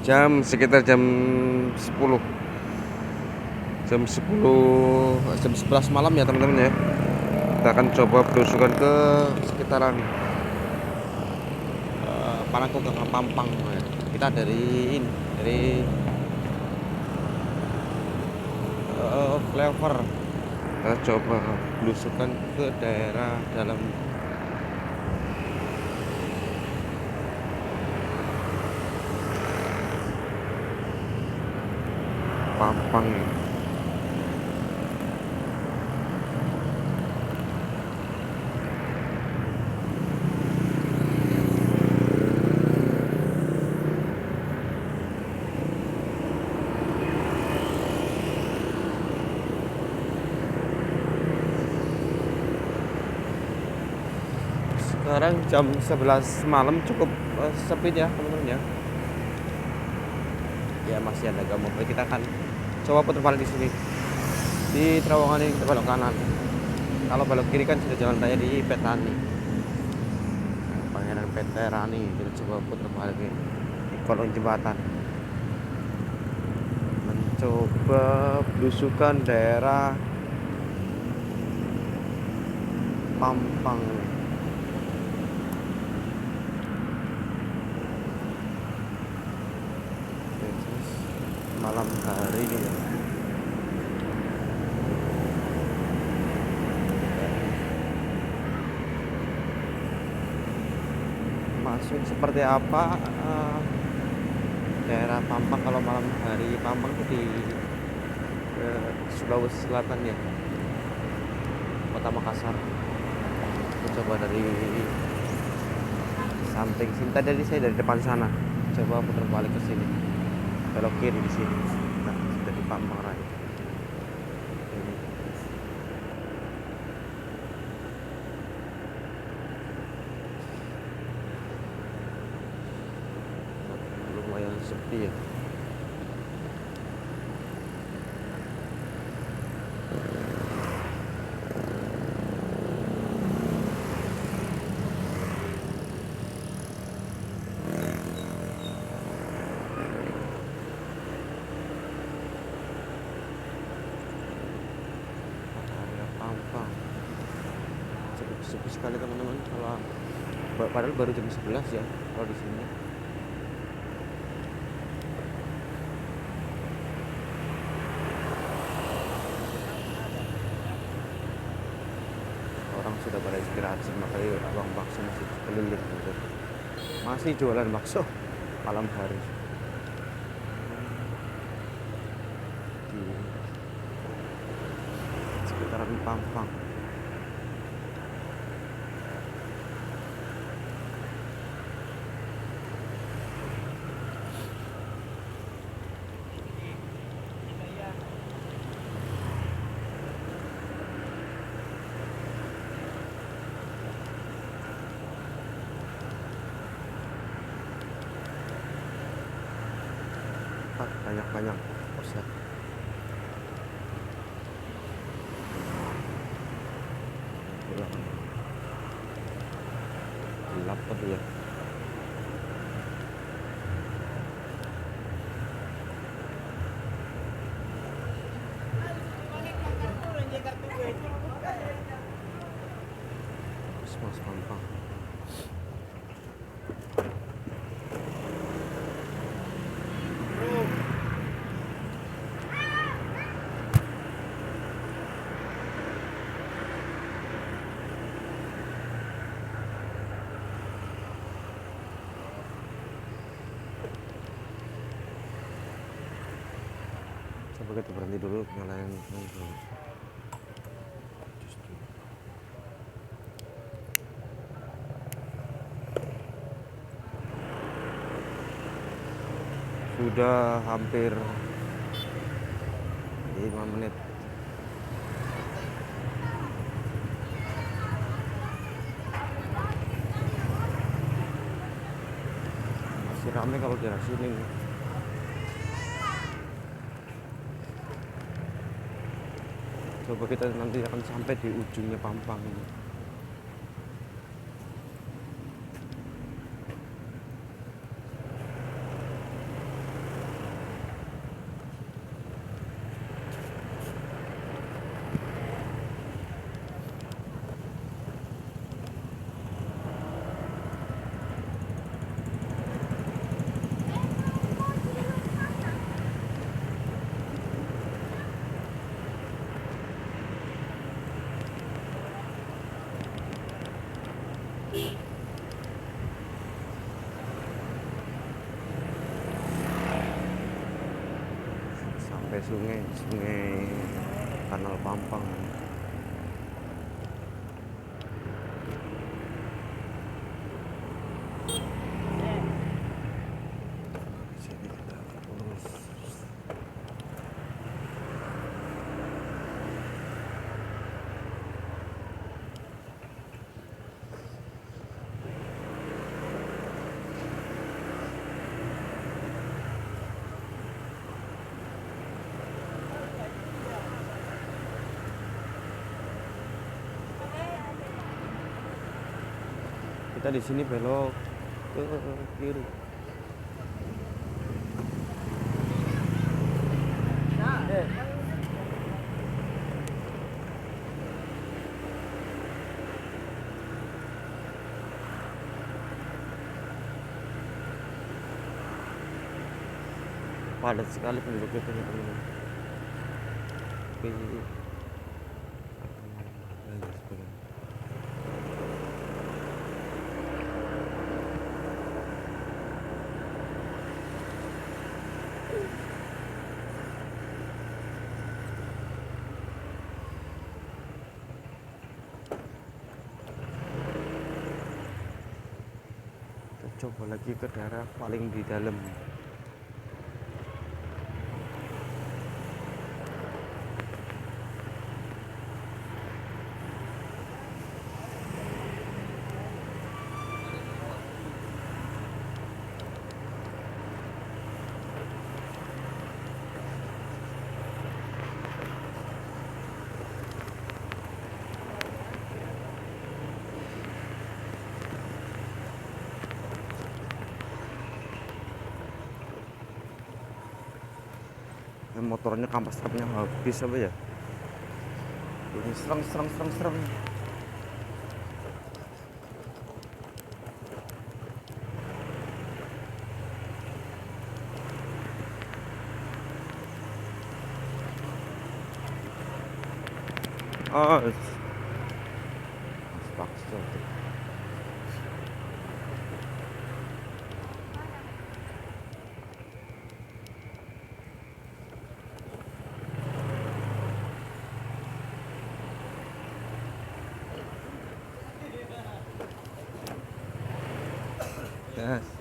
Sekitar jam 10, jam 11 malam ya teman-teman ya. Kita akan coba belusukan ke sekitaran Parangkugang Pampang ya. Kita dari Flavor. Kita coba belusukan ke daerah dalam Pampang ya. Sekarang jam 11 malam, cukup sepi ya teman-teman ya. Ya masih ada gak mobil. Kita akan coba putar balik di sini. Di terowongan ini kita belok kanan. Kalau belok kiri kan sudah jalan raya di Petani. Pangeran Veterani. Kita coba putar balik di kolong jembatan. Mencoba belusukan daerah Pampang. Malam hari ini ya. Masuk seperti apa daerah Pampang kalau malam hari. Pampang itu di Sulawesi Selatan ya, Kota Makassar. Kita coba dari samping sini. Tadi saya dari depan sana, coba putar balik ke sini, belok kiri di sini. Nah, sudah di Pampang Raya. Ini. Lumayan sepi ya. Pampang cukup sepi sekali teman-teman. Kalau padahal baru jam 11 ya kalau di sini. Orang sudah pada istirahat sih, makanya abang bakso masih keliling gitu. Masih jualan bakso malam hari di sekitaran Pampang. Banyak pusat. Gelap tadi ya. Mas Pampang. Coba kita berhenti dulu, nyalain dulu. Sudah hampir 5 menit. Masih ramai kalau daerah sini. Coba kita nanti akan sampai di ujungnya Pampang ini. sampai sungai Kanal Pampang. Sini kita lurus. Kita di sini belok ke kiri. Padat sekali penduduk itu, teman-teman. Oke. Kita coba lagi ke daerah paling di dalam. Motornya kampas truknya habis apa ya, ini serang. Paksa. Yes.